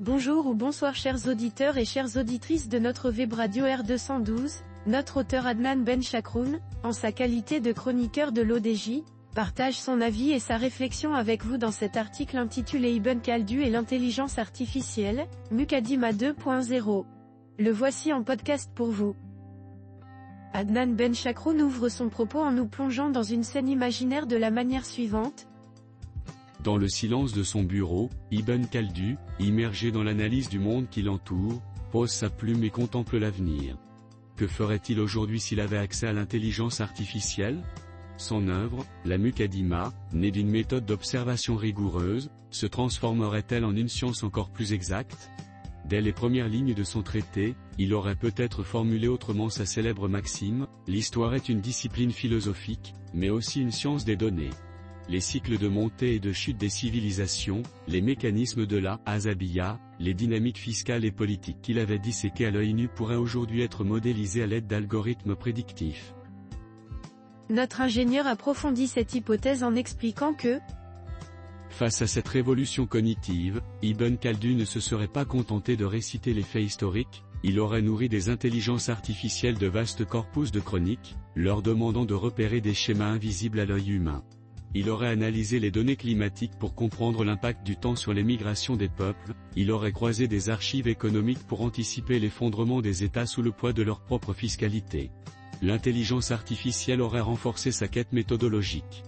Bonjour ou bonsoir chers auditeurs et chères auditrices de notre web radio R212, notre auteur Adnan Benchakroun, en sa qualité de chroniqueur de l'ODJ, partage son avis et sa réflexion avec vous dans cet article intitulé Ibn Khaldun et l'intelligence artificielle, Muqaddimah 2.0. Le voici en podcast pour vous. Adnan Benchakroun ouvre son propos en nous plongeant dans une scène imaginaire de la manière suivante. Dans le silence de son bureau, Ibn Khaldun, immergé dans l'analyse du monde qui l'entoure, pose sa plume et contemple l'avenir. Que ferait-il aujourd'hui s'il avait accès à l'intelligence artificielle ? Son œuvre, la Muqaddimah, née d'une méthode d'observation rigoureuse, se transformerait-elle en une science encore plus exacte ? Dès les premières lignes de son traité, il aurait peut-être formulé autrement sa célèbre maxime, l'histoire est une discipline philosophique, mais aussi une science des données. Les cycles de montée et de chute des civilisations, les mécanismes de la Asabiyya, les dynamiques fiscales et politiques qu'il avait disséquées à l'œil nu pourraient aujourd'hui être modélisés à l'aide d'algorithmes prédictifs. Notre ingénieur approfondit cette hypothèse en expliquant que, face à cette révolution cognitive, Ibn Khaldun ne se serait pas contenté de réciter les faits historiques, il aurait nourri des intelligences artificielles de vastes corpus de chroniques, leur demandant de repérer des schémas invisibles à l'œil humain. Il aurait analysé les données climatiques pour comprendre l'impact du temps sur les migrations des peuples, il aurait croisé des archives économiques pour anticiper l'effondrement des États sous le poids de leur propre fiscalité. L'intelligence artificielle aurait renforcé sa quête méthodologique.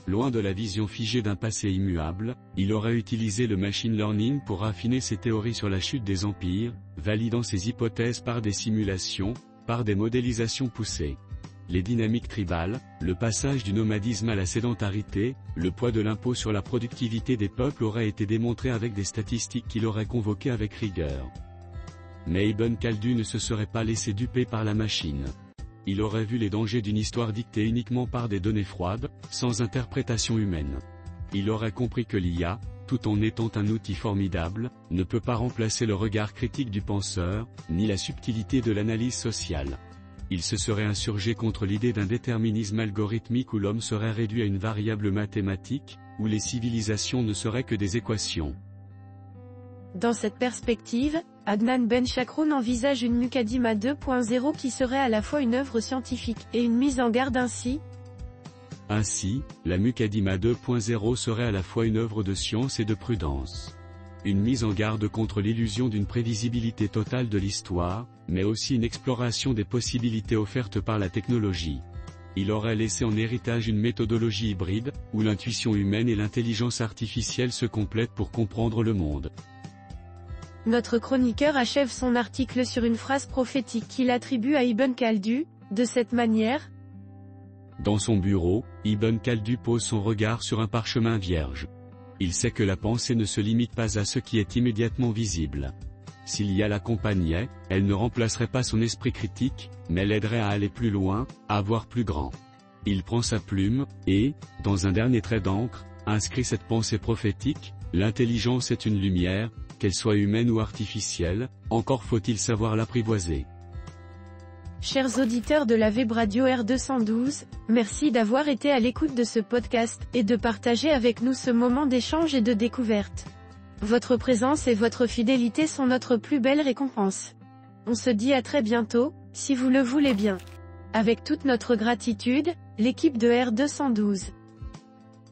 Loin de la vision figée d'un passé immuable, il aurait utilisé le machine learning pour raffiner ses théories sur la chute des empires, validant ses hypothèses par des simulations, par des modélisations poussées. Les dynamiques tribales, le passage du nomadisme à la sédentarité, le poids de l'impôt sur la productivité des peuples auraient été démontrés avec des statistiques qu'il aurait convoquées avec rigueur. Mais Ibn Khaldun ne se serait pas laissé duper par la machine. Il aurait vu les dangers d'une histoire dictée uniquement par des données froides, sans interprétation humaine. Il aurait compris que l'IA, tout en étant un outil formidable, ne peut pas remplacer le regard critique du penseur, ni la subtilité de l'analyse sociale. Il se serait insurgé contre l'idée d'un déterminisme algorithmique où l'homme serait réduit à une variable mathématique, où les civilisations ne seraient que des équations. Dans cette perspective, Adnan Benchakroun envisage une Muqaddimah 2.0 qui serait à la fois une œuvre scientifique et une mise en garde ainsi. Ainsi, la Muqaddimah 2.0 serait à la fois une œuvre de science et de prudence. Une mise en garde contre l'illusion d'une prévisibilité totale de l'histoire, mais aussi une exploration des possibilités offertes par la technologie. Il aurait laissé en héritage une méthodologie hybride, où l'intuition humaine et l'intelligence artificielle se complètent pour comprendre le monde. Notre chroniqueur achève son article sur une phrase prophétique qu'il attribue à Ibn Khaldun, de cette manière. Dans son bureau, Ibn Khaldun pose son regard sur un parchemin vierge. Il sait que la pensée ne se limite pas à ce qui est immédiatement visible. S'il y a l'accompagnait, elle ne remplacerait pas son esprit critique, mais l'aiderait à aller plus loin, à voir plus grand. Il prend sa plume, et, dans un dernier trait d'encre, inscrit cette pensée prophétique, l'intelligence est une lumière, qu'elle soit humaine ou artificielle, encore faut-il savoir l'apprivoiser. Chers auditeurs de la web radio R212, merci d'avoir été à l'écoute de ce podcast, et de partager avec nous ce moment d'échange et de découverte. Votre présence et votre fidélité sont notre plus belle récompense. On se dit à très bientôt, si vous le voulez bien. Avec toute notre gratitude, l'équipe de R212.